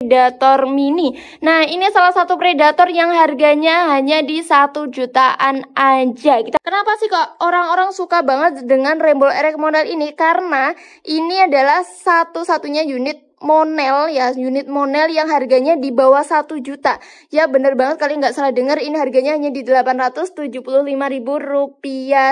Predator Mini. Nah, ini salah satu Predator yang harganya hanya di 1 jutaan aja. Kenapa sih kok orang-orang suka banget dengan Rainbow RX model ini? Karena ini adalah satu-satunya unit monel ya, unit monel yang harganya di bawah 1 juta. Ya bener banget, kalian nggak salah dengar, ini harganya hanya di Rp875.000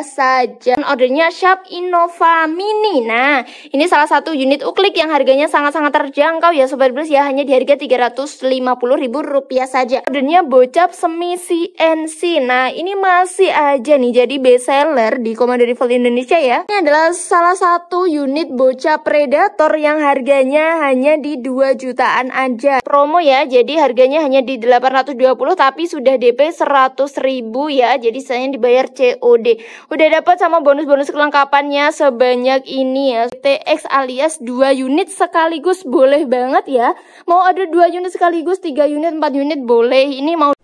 saja. Ordernya Sharp Innova Mini. Nah, ini salah satu unit uklik yang harganya sangat-sangat terjangkau ya Sobat Blues ya, hanya di harga Rp350.000 saja. Ordernya bocap semi CNC. Nah, ini masih aja nih jadi best seller di Komando Rival Indonesia ya. Ini adalah salah satu unit bocap Predator yang harganya hanya di 2 jutaan aja. Promo ya, jadi harganya hanya di 820 tapi sudah DP 100.000 ya. Jadi saya dibayar COD. Udah dapat sama bonus-bonus kelengkapannya sebanyak ini ya. TX alias 2 unit sekaligus boleh banget ya. Mau ada 2 unit sekaligus, 3 unit, 4 unit boleh. Ini mau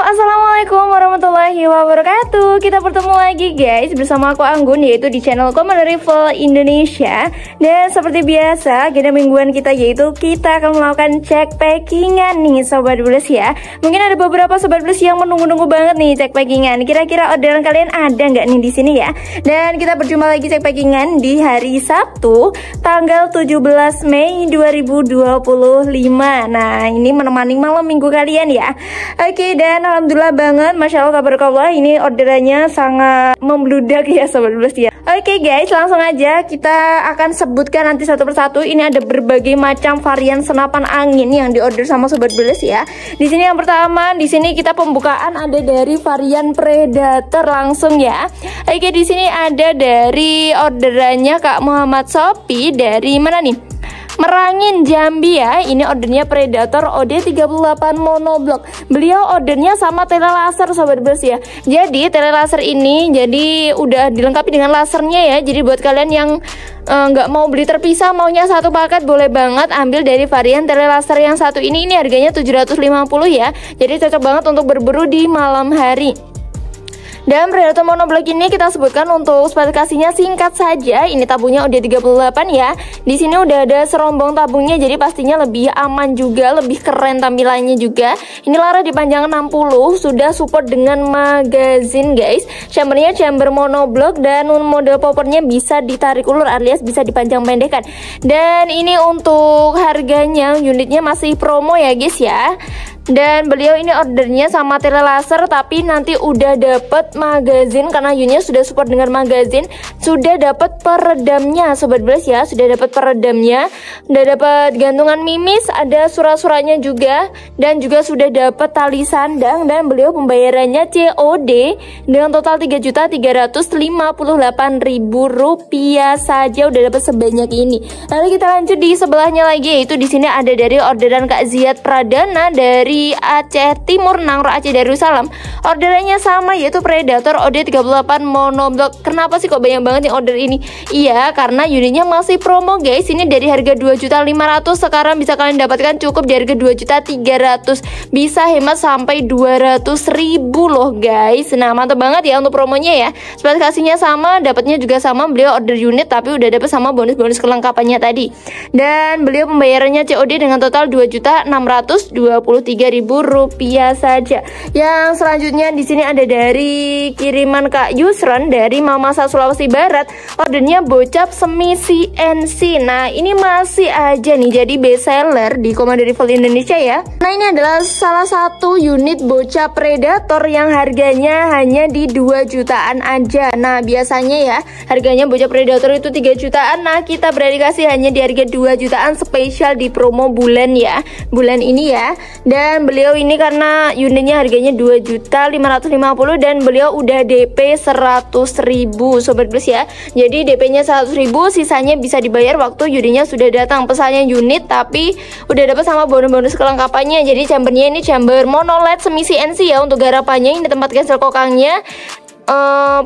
Assalamualaikum warahmatullahi wabarakatuh. Kita bertemu lagi guys bersama aku Anggun, yaitu di channel Komando Rival Indonesia. Dan seperti biasa, agenda mingguan kita yaitu kita akan melakukan cek packingan nih Sobat Blues ya. Mungkin ada beberapa Sobat Blues yang menunggu-nunggu banget nih cek packingan. Kira-kira orderan kalian ada nggak nih di sini ya? Dan kita berjumpa lagi cek packingan di hari Sabtu tanggal 17 Mei 2025. Nah, ini menemani malam minggu kalian ya. Oke, dan alhamdulillah banget, Masya Allah, tabarakallah, ini orderannya sangat membludak ya Sobat Blues ya. Oke guys, langsung aja kita akan sebutkan nanti satu persatu. Ini ada berbagai macam varian senapan angin yang diorder sama Sobat Blues ya. Di sini yang pertama, di sini kita pembukaan ada dari varian Predator langsung ya. Oke, di sini ada dari orderannya Kak Muhammad Sopi dari mana nih? Merangin Jambi ya. Ini ordernya Predator OD38 monoblok. Beliau ordernya sama tele laser Sobat Blues ya. Jadi tele laser ini jadi udah dilengkapi dengan lasernya ya. Jadi buat kalian yang nggak mau beli terpisah, maunya satu paket, boleh banget ambil dari varian tele laser yang satu ini. Ini harganya 750 ya. Jadi cocok banget untuk berburu di malam hari. Dan Predator monoblok ini kita sebutkan untuk spesifikasinya singkat saja. Ini tabungnya udah 38 ya. Di sini udah ada serombong tabungnya, jadi pastinya lebih aman juga, lebih keren tampilannya juga. Ini laras dipanjang 60, sudah support dengan magazine guys. Chambernya chamber monoblok dan model poppernya bisa ditarik ulur alias bisa dipanjang pendekkan. Dan ini untuk harganya, unitnya masih promo ya guys ya. Dan beliau ini ordernya sama tele laser tapi nanti udah dapet magazine karena unitnya sudah support dengan magazine, sudah dapat peredamnya Sobat Blues ya, sudah dapat peredamnya, udah dapat gantungan mimis, ada surat-suratnya juga, dan juga sudah dapat tali sandang. Dan beliau pembayarannya COD dengan total Rp3.358.000 saja, udah dapat sebanyak ini. Lalu kita lanjut di sebelahnya lagi, yaitu di sini ada dari orderan Kak Ziad Pradana dari Aceh Timur, Nangro Aceh Darussalam. Orderannya sama yaitu Predator OD38 monoblok. Kenapa sih kok banyak banget yang order ini? Iya, karena unitnya masih promo guys. Ini dari harga 2.500.000 sekarang bisa kalian dapatkan cukup di harga 2.300.000. Bisa hemat sampai 200.000 loh guys. Nah, mantap banget ya untuk promonya ya. Spesifikasinya sama, dapatnya juga sama. Beliau order unit tapi udah dapat sama bonus-bonus kelengkapannya tadi. Dan beliau pembayarannya COD dengan total Rp2.623.000 saja. Yang selanjutnya di sini ada dari kiriman Kak Yusron dari Mamasa Sulawesi Barat. Ordernya bocap semi CNC. Nah, ini masih aja nih jadi best seller di Komando Rival Indonesia ya. Nah, ini adalah salah satu unit bocap Predator yang harganya hanya di 2 jutaan aja. Nah, biasanya ya harganya bocap Predator itu 3 jutaan. Nah, kita berdikasi hanya di harga 2 jutaan spesial di promo bulan ya. Bulan ini ya. Dan beliau ini karena unitnya harganya 2.550.000 dan beliau udah DP 100.000 Sobat Blues ya. Jadi DP-nya 100.000, sisanya bisa dibayar waktu unitnya sudah datang. Pesannya unit tapi udah dapat sama bonus-bonus kelengkapannya. Jadi chambernya ini chamber mono LED semi CNC ya. Untuk garapannya ini tempat gesel kokangnya,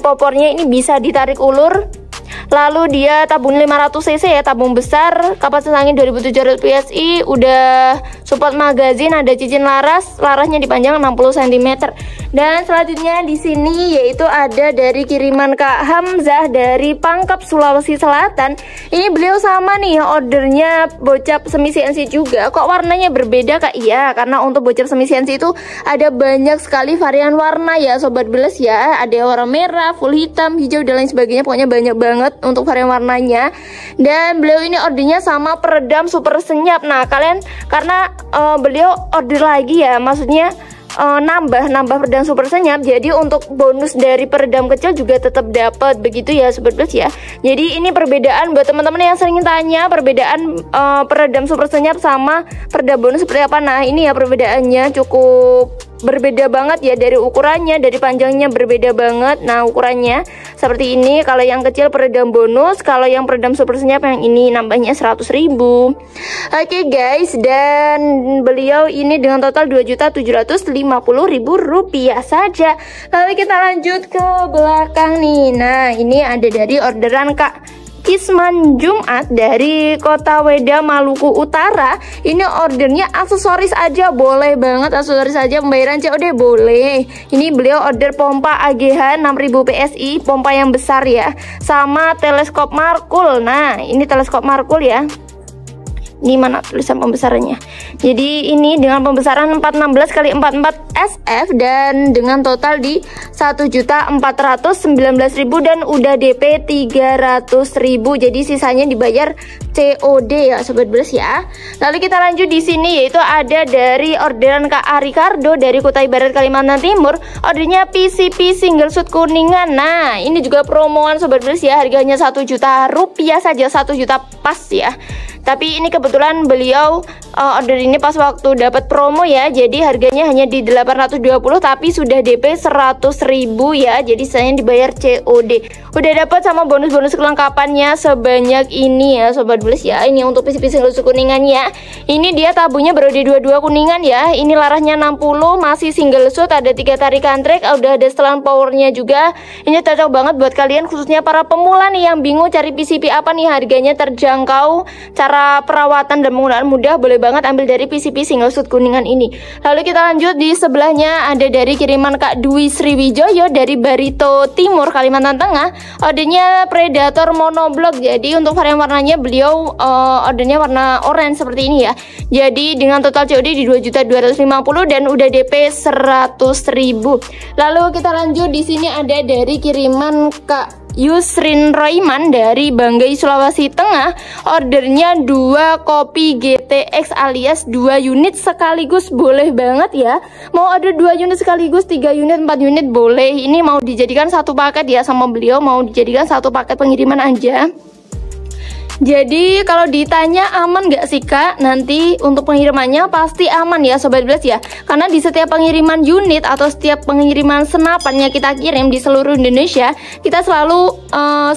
popornya ini bisa ditarik ulur. Lalu dia tabung 500 cc ya, tabung besar, kapasitas angin 2700 PSI, udah support magazine, ada cincin laras, larasnya dipanjang 60 cm. Dan selanjutnya di sini yaitu ada dari kiriman Kak Hamzah dari Pangkep, Sulawesi Selatan. Ini beliau sama nih ordernya bocap semi CNC juga. Kok warnanya berbeda Kak? Iya, karena untuk bocap semi CNC itu ada banyak sekali varian warna ya Sobat Beles ya. Ada warna merah, full hitam, hijau dan lain sebagainya. Pokoknya banyak banget untuk varian warnanya. Dan beliau ini ordernya sama peredam super senyap. Nah kalian karena beliau order lagi ya, maksudnya nambah peredam super senyap, jadi untuk bonus dari peredam kecil juga tetap dapat begitu ya Sobat Beles ya. Jadi ini perbedaan buat teman-teman yang sering tanya perbedaan peredam super senyap sama peredam bonus seperti apa. Nah ini ya perbedaannya cukup berbeda banget ya, dari ukurannya, dari panjangnya berbeda banget. Nah ukurannya seperti ini, kalau yang kecil peredam bonus, kalau yang peredam super senyap yang ini nambahnya 100.000. Oke guys, dan beliau ini dengan total 2.750.000 rupiah saja. Lalu kita lanjut ke belakang nih. Nah ini ada dari orderan Kak Kisman Jumat dari Kota Weda, Maluku Utara. Ini ordernya aksesoris aja, boleh banget aksesoris aja, pembayaran COD boleh. Ini beliau order pompa AGH 6000 PSI, pompa yang besar ya, sama teleskop Markul. Nah ini teleskop Markul ya. Ini mana tulisan pembesarannya. Jadi ini dengan pembesaran 416 x 44 SF dan dengan total di 1.419.000 dan udah DP 300.000. Jadi sisanya dibayar COD ya Sobat Beles ya. Lalu kita lanjut di sini yaitu ada dari orderan Kak Ricardo dari Kutai Barat, Kalimantan Timur. Ordernya PCP single shoot Kuningan. Nah ini juga promoan Sobat Beles ya, harganya 1 juta rupiah saja, 1 juta pas ya. Tapi ini kebetulan beliau order ini pas waktu dapat promo ya, jadi harganya hanya di 820 tapi sudah DP 100.000 ya, jadi saya dibayar COD. Udah dapat sama bonus-bonus kelengkapannya sebanyak ini ya Sobat Beles ya. Ini untuk PCP single shoot Kuningannya. Ini dia tabungnya berode 22 Kuningan ya. Ini larasnya 60, masih single shoot, ada 3 tarikan track, udah ada setelan powernya juga. Ini cocok banget buat kalian khususnya para pemula nih yang bingung cari PCP apa nih harganya terjangkau, cara perawatan dan penggunaan mudah, boleh banget ambil dari PCP single shoot Kuningan ini. Lalu kita lanjut di sebelahnya ada dari kiriman Kak Dwi Sriwijoyo dari Barito Timur, Kalimantan Tengah. Ordernya Predator monoblok. Jadi untuk varian warnanya beliau ordernya warna orange seperti ini ya. Jadi dengan total COD di 2.250.000 dan udah DP 100.000. Lalu kita lanjut di sini ada dari kiriman Kak Yusrin Roiman dari Banggai, Sulawesi Tengah. Ordernya 2 kopi GTX alias 2 unit sekaligus, boleh banget ya. Mau order 2 unit sekaligus, 3 unit, 4 unit boleh. Ini mau dijadikan satu paket ya sama beliau, mau dijadikan satu paket pengiriman aja. Jadi kalau ditanya aman gak sih Kak? Nanti untuk pengirimannya pasti aman ya Sobat Beles ya. Karena di setiap pengiriman unit atau setiap pengiriman senapan yang kita kirim di seluruh Indonesia, kita selalu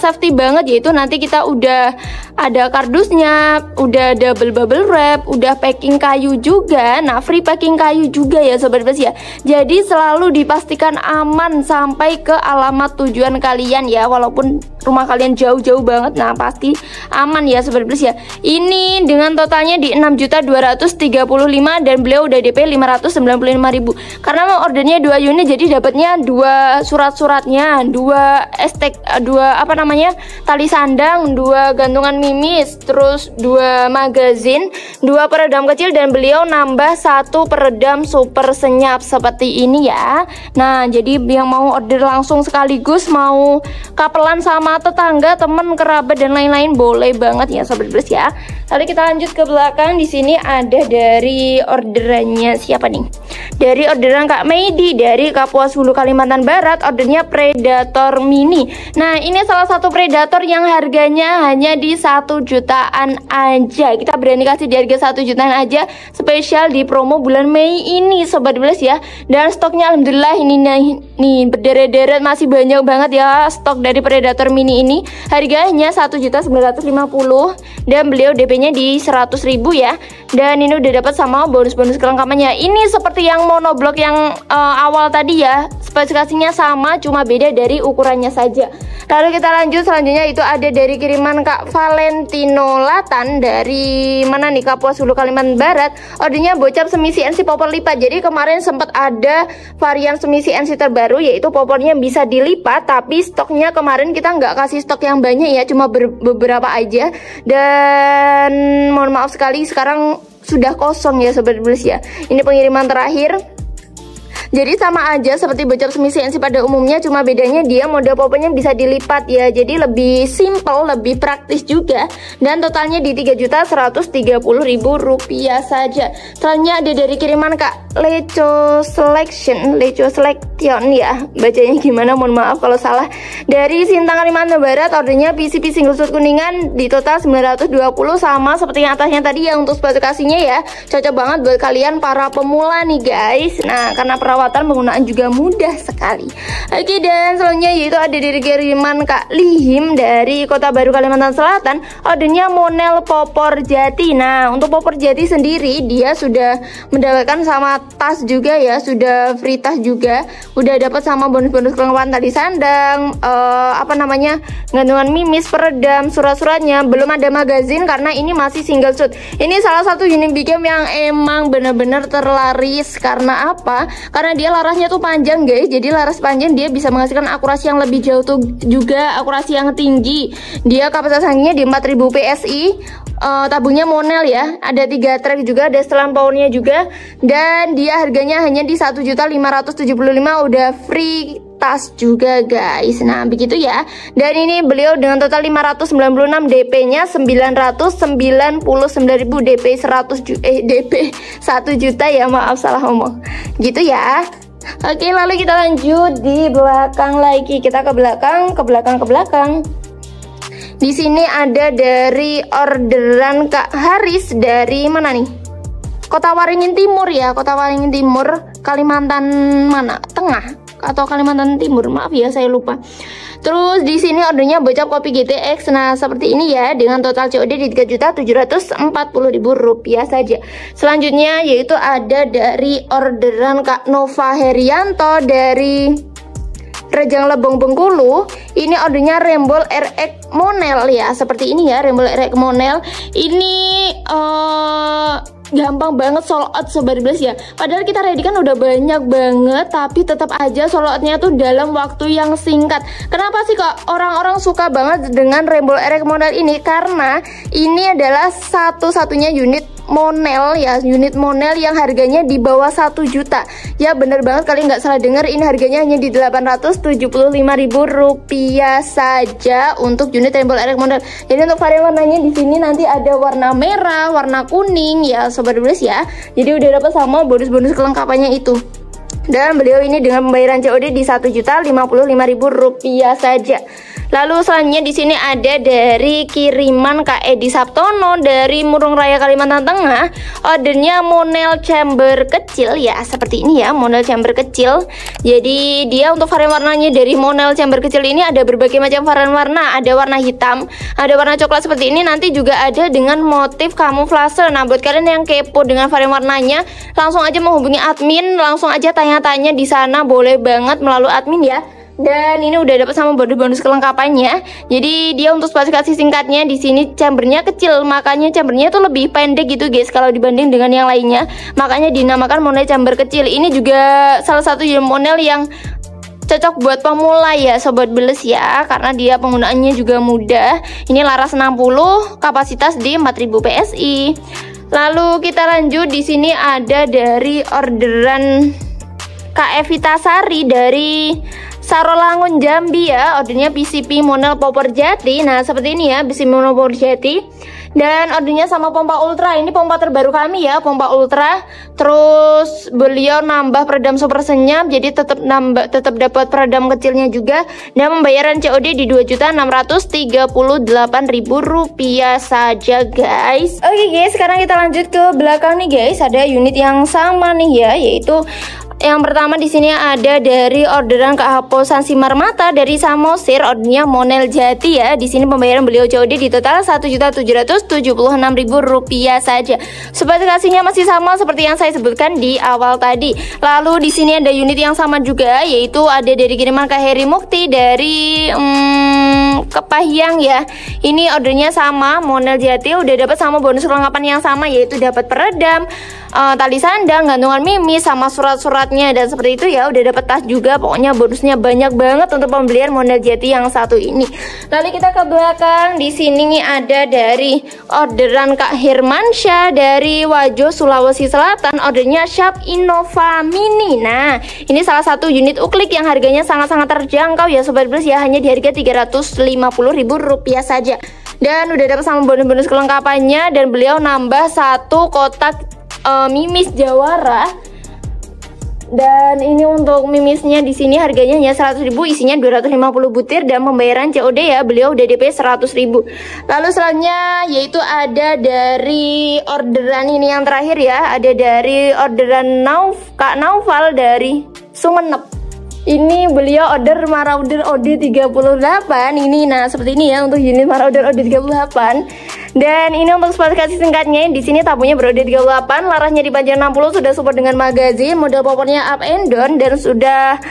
safety banget, yaitu nanti kita udah ada kardusnya, udah double bubble wrap, udah packing kayu juga. Nah free packing kayu juga ya Sobat Beles ya. Jadi selalu dipastikan aman sampai ke alamat tujuan kalian ya. Walaupun rumah kalian jauh-jauh banget, nah pasti aman ya Sobat Beles ya. Ini dengan totalnya di 6.235.000 dan beliau udah DP 595.000. Karena mau ordernya 2 unit jadi dapatnya 2 surat-suratnya, 2 estek, 2 apa namanya, tali sandang, 2 gantungan mimis, terus 2 magazin, 2 peredam kecil dan beliau nambah 1 peredam super senyap seperti ini ya. Nah jadi yang mau order langsung sekaligus, mau kapelan sama tetangga, teman, kerabat dan lain-lain, boleh banget ya Sobat Beles ya. Lalu kita lanjut ke belakang. Di sini ada dari orderannya siapa nih? Dari orderan Kak Meidi dari Kapuas Hulu, Kalimantan Barat. Ordernya Predator Mini. Nah ini salah satu Predator yang harganya hanya di 1 jutaan aja. Kita berani kasih di harga 1 jutaan aja, spesial di promo bulan Mei ini Sobat Beles ya. Dan stoknya alhamdulillah ini nih berderet-deret, masih banyak banget ya stok dari Predator Mini ini. Harganya 1.950.000 dan beliau DP DP-nya di 100.000 ya. Dan ini udah dapat sama bonus-bonus kelengkapannya. Ini seperti yang monoblok yang awal tadi ya, spesifikasinya sama, cuma beda dari ukurannya saja. Lalu kita lanjut, selanjutnya itu ada dari kiriman Kak Valentino Latan dari mana nih, Kapuas Hulu, Kalimantan Barat. Ordernya bocap semi CNC popor lipat. Jadi kemarin sempat ada varian semi CNC terbaru, yaitu popornya bisa dilipat, tapi stoknya kemarin kita nggak kasih stok yang banyak ya, cuma beberapa aja. Dan mohon maaf sekali sekarang sudah kosong ya Sobat Bless ya. Ini pengiriman terakhir. Jadi sama aja seperti bocap semi CNC pada umumnya, cuma bedanya dia model popornya bisa dilipat ya. Jadi lebih simple, lebih praktis juga. Dan totalnya di Rp3.130.000 saja. Selanjutnya ada dari kiriman Kak Leco Selection ya. Bacanya gimana, mohon maaf kalau salah. Dari Sintang, Kalimantan Barat, ordernya PCP single shot kuningan di total 920, sama seperti yang atasnya tadi ya. Untuk spesifikasinya ya, cocok banget buat kalian para pemula nih guys. Nah, karena perawatan penggunaan juga mudah sekali. Oke, dan selanjutnya yaitu ada dari kiriman Kak Lihim dari Kota Baru, Kalimantan Selatan. Ordernya Monel popor jati. Nah, untuk popor jati sendiri dia sudah mendapatkan sama tas juga ya, sudah free tas juga. Udah dapat sama bonus-bonus kelengkapan tadi sandang, gantungan mimis, peredam, surat-suratnya. Belum ada magazin karena ini masih single shoot. Ini salah satu unit big game yang emang bener-bener terlaris. Karena apa? Karena dia larasnya tuh panjang guys. Jadi laras panjang dia bisa menghasilkan akurasi yang lebih jauh tuh, juga akurasi yang tinggi. Dia kapasitas anginnya di 4000 PSI. Tabungnya Monel ya, ada 3 track juga, ada setelan powernya juga. Dan dia harganya hanya di 1.575.000, udah free tas juga guys. Nah begitu ya. Dan ini beliau dengan total 596, DP-nya 999.000, DP 1 juta ya, maaf salah ngomong. Gitu ya. Oke, lalu kita lanjut di belakang lagi. Kita ke belakang. Di sini ada dari orderan Kak Haris dari mana nih? Kota Waringin Timur ya, Kota Waringin Timur, Kalimantan mana? Tengah atau Kalimantan Timur? Maaf ya, saya lupa. Terus di sini ordernya bocap kopi GTX. Nah, seperti ini ya, dengan total COD di Rp3.740.000 saja. Selanjutnya yaitu ada dari orderan Kak Nova Herianto dari Rejang Lebong, Bengkulu. Ini ordernya Rembol RX Monel ya, seperti ini ya, Rembol RX Monel. Ini gampang banget sold out Sobat Bless ya. Padahal kita ready kan udah banyak banget, tapi tetap aja sold outnya tuh dalam waktu yang singkat. Kenapa sih kok orang-orang suka banget dengan Rembol RX Monel ini? Karena ini adalah satu-satunya unit Monel ya, unit Monel yang harganya di bawah 1 juta. Ya bener banget, kalian nggak salah dengar, ini harganya hanya di Rp875.000 saja untuk unit Rembol RX Monel. Jadi untuk varian warnanya di sini nanti ada warna merah, warna kuning ya Sobat Bless ya. Jadi udah dapat sama bonus-bonus kelengkapannya itu. Dan beliau ini dengan pembayaran COD di Rp1.055.000 saja. Lalu selanjutnya di sini ada dari kiriman Kak Edi Sabtono dari Murung Raya, Kalimantan Tengah. Ordernya Monel chamber kecil ya, seperti ini ya, Monel chamber kecil. Jadi dia untuk varian warnanya dari Monel chamber kecil ini ada berbagai macam varian warna. Ada warna hitam, ada warna coklat seperti ini, nanti juga ada dengan motif kamuflase. Nah buat kalian yang kepo dengan varian warnanya, langsung aja menghubungi admin, langsung aja tanya-tanya di sana, boleh banget melalui admin ya. Dan ini udah dapat sama bonus kelengkapannya. Jadi dia untuk spesifikasi singkatnya di sini chambernya kecil, makanya chambernya tuh lebih pendek gitu guys kalau dibanding dengan yang lainnya. Makanya dinamakan Monel chamber kecil. Ini juga salah satu Monel yang cocok buat pemula ya Sobat Bless ya, karena dia penggunaannya juga mudah. Ini laras 60, kapasitas di 4000 PSI. Lalu kita lanjut, di sini ada dari orderan Kak Evita Sari dari Sarolangun, Jambi ya. Ordernya PCP Monel popor jati. Nah seperti ini ya, PCP Monel popor jati. Dan ordernya sama pompa ultra. Ini pompa terbaru kami ya, pompa ultra. Terus beliau nambah peredam super senyap, jadi tetap dapat peredam kecilnya juga. Dan pembayaran COD di Rp2.638.000 saja guys. Oke guys, sekarang kita lanjut ke belakang nih guys. Ada unit yang sama nih ya, yaitu Yang pertama di sini ada dari orderan kehapusan simar mata dari Samosir, ordernya Monel Jati ya. Di sini pembayaran beliau COD di total Rp1.776.000 saja. Spesifikasinya masih sama seperti yang saya sebutkan di awal tadi. Lalu di sini ada unit yang sama juga, yaitu ada dari kiriman Kak Heri Mukti dari Kepahyang ya. Ini ordernya sama, Monel Jati, udah dapat sama bonus kelengkapan yang sama, yaitu dapat peredam, tali sandang, gantungan mimi, sama surat-suratnya dan seperti itu ya. Udah dapat tas juga, pokoknya bonusnya banyak banget untuk pembelian Monel Jati yang satu ini. Lalu kita ke belakang, di sini ada dari orderan Kak Hirmansyah dari Wajo Sulawesi Selatan, ordernya Sharp Innova Mini. Nah, ini salah satu unit uklik yang harganya sangat-sangat terjangkau ya Sobat Blast ya, hanya di harga Rp350.000 saja. Dan udah dapat sama bonus-bonus kelengkapannya, dan beliau nambah satu kotak mimis Jawara. Dan ini untuk mimisnya di sini harganya hanya 100.000, isinya 250 butir dan pembayaran COD ya. Beliau udah DP 100.000. Lalu selanjutnya yaitu ada dari orderan ini yang terakhir ya, ada dari orderan Kak Naufal dari Sumenep. Ini beliau order Marauder OD38 ini. Nah, seperti ini ya untuk unit Marauder OD38. Dan ini untuk spesifikasi singkatnya, di sini tabungnya ber-OD38, larasnya dipanjang 60, sudah support dengan magazin, model popornya up and down, dan sudah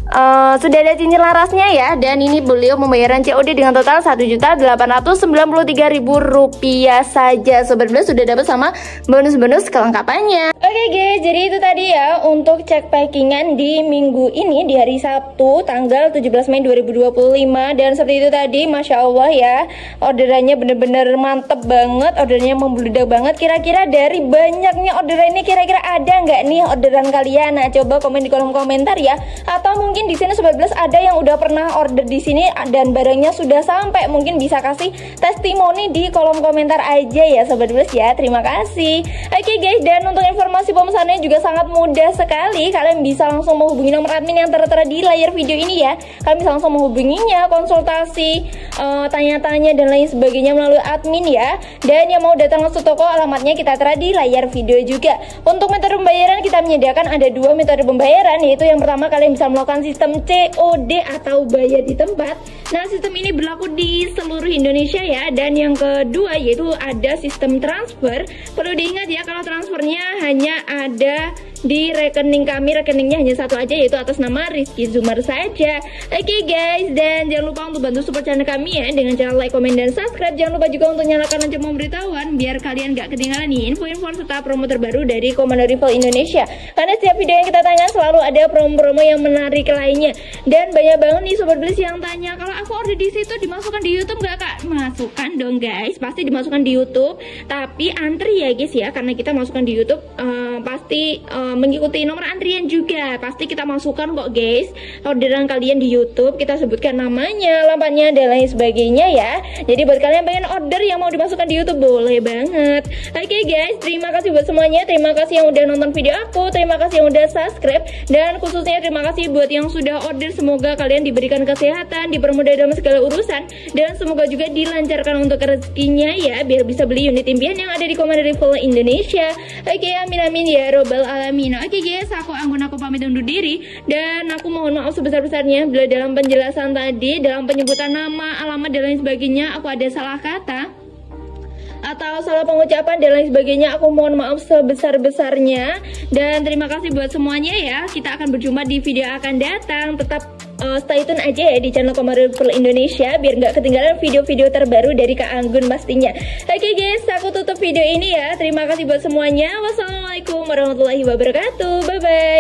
ada cincin larasnya ya. Dan ini beliau pembayaran COD dengan total Rp1.893.000 saja. Sobat Blast sudah dapat sama bonus-bonus kelengkapannya. Oke guys, jadi itu tadi ya untuk cek packingan di minggu ini, di hari Sabtu tanggal 17 Mei 2025. Dan seperti itu tadi, Masya Allah ya, orderannya bener-bener mantep banget, ordernya membludak banget. Kira-kira dari banyaknya orderan ini, kira-kira ada nggak nih orderan kalian? Nah, coba komen di kolom komentar ya. Atau mungkin di sini Sobat Blast ada yang udah pernah order di sini dan barangnya sudah sampai, mungkin bisa kasih testimoni di kolom komentar aja ya Sobat Blast ya. Terima kasih. Oke guys, dan untuk informasi pemesanannya juga sangat mudah sekali. Kalian bisa langsung menghubungi nomor admin yang tertera di layar video ini ya. Kalian bisa langsung menghubunginya, konsultasi, tanya-tanya dan lain sebagainya melalui admin ya. Dan yang mau datang langsung toko, alamatnya kita tera di layar video juga. Untuk metode pembayaran kita menyediakan ada dua metode pembayaran, yaitu yang pertama kalian bisa melakukan sistem COD atau bayar di tempat. Nah, sistem ini berlaku di seluruh Indonesia ya. Dan yang kedua yaitu ada sistem transfer. Perlu diingat ya, kalau transfernya hanya ada di rekening kami, rekeningnya hanya satu aja, yaitu atas nama Rizky Zumar saja. Oke guys, dan jangan lupa untuk bantu support channel kami ya dengan cara like, komen, dan subscribe. Jangan lupa juga untuk nyalakan lonceng pemberitahuan biar kalian gak ketinggalan nih info-info serta promo terbaru dari Komando Rival Indonesia. Karena setiap video yang kita tayangkan selalu ada promo-promo yang menarik lainnya. Dan banyak banget nih Sobat Blast yang tanya, kalau aku order di situ dimasukkan di YouTube nggak Kak? Masukkan dong guys, pasti dimasukkan di YouTube. Tapi antri ya guys ya, karena kita masukkan di YouTube pasti mengikuti nomor antrian juga. Pasti kita masukkan kok guys orderan kalian di YouTube, kita sebutkan namanya, alamatnya, dan lain sebagainya ya. Jadi buat kalian pengen order yang mau dimasukkan di YouTube, boleh banget. Oke guys, terima kasih buat semuanya. Terima kasih yang udah nonton video aku, terima kasih yang udah subscribe, dan khususnya terima kasih buat yang sudah order. Semoga kalian diberikan kesehatan, dipermudah dalam segala urusan, dan semoga juga dilancarkan untuk rezekinya ya, biar bisa beli unit impian yang ada di Komando Rival Indonesia. Oke, amin amin ya robbal alamin. Oke guys, aku Anggun, aku pamit undur diri, dan aku mohon maaf sebesar-besarnya bila dalam penjelasan tadi, dalam penyebutan nama, alamat, dan lain sebagainya aku ada salah kata atau salah pengucapan dan lain sebagainya. Aku mohon maaf sebesar-besarnya. Dan terima kasih buat semuanya ya. Kita akan berjumpa di video akan datang. Tetap stay tune aja ya di channel Komando Rival Indonesia biar nggak ketinggalan video-video terbaru dari Kak Anggun pastinya. Oke guys, aku tutup video ini ya. Terima kasih buat semuanya. Wassalamualaikum warahmatullahi wabarakatuh. Bye bye.